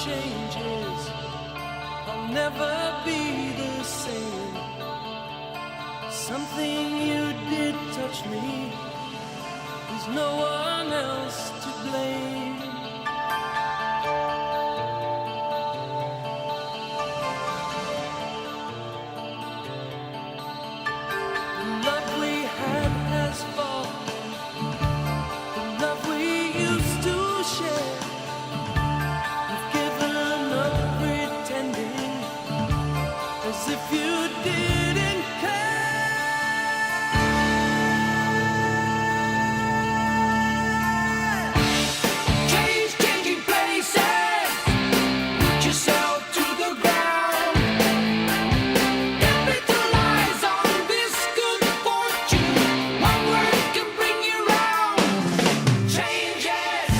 Changes, I'll never be the same. Something you did touch me, there's no one else to blame. The love we had has fallen, the love we used to share. As if you didn't care. Change, changing places, put yourself to the ground. Don't be too lies on this good fortune. One word can bring you round. Changes.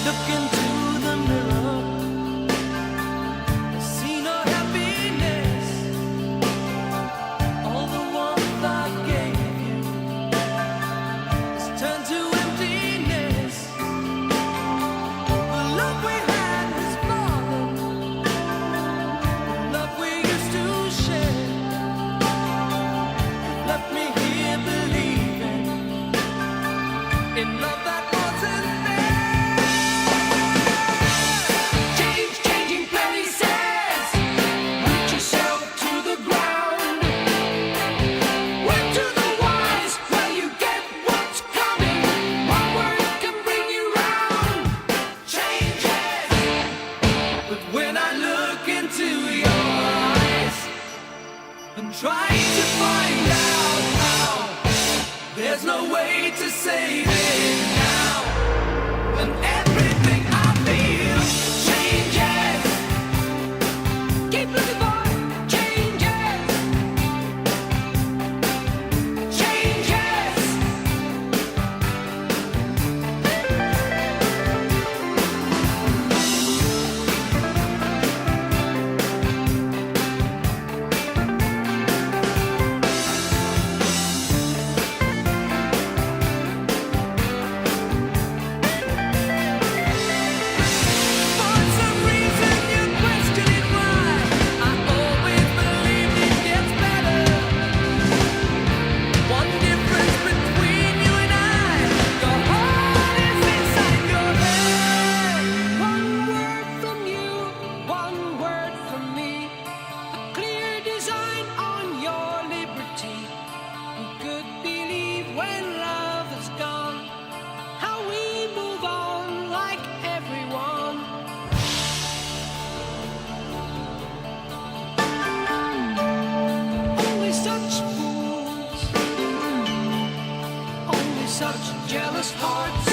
Look into the mirror, I see no happiness. All the warmth I gave you has turned to emptiness. The love we had has fallen, the love we used to share. Left me here believing in love that wasn't there. I'm trying to find out how. There's no way to save it now. And everything I feel changes. Keep looking for changes. Changes. Such jealous hearts.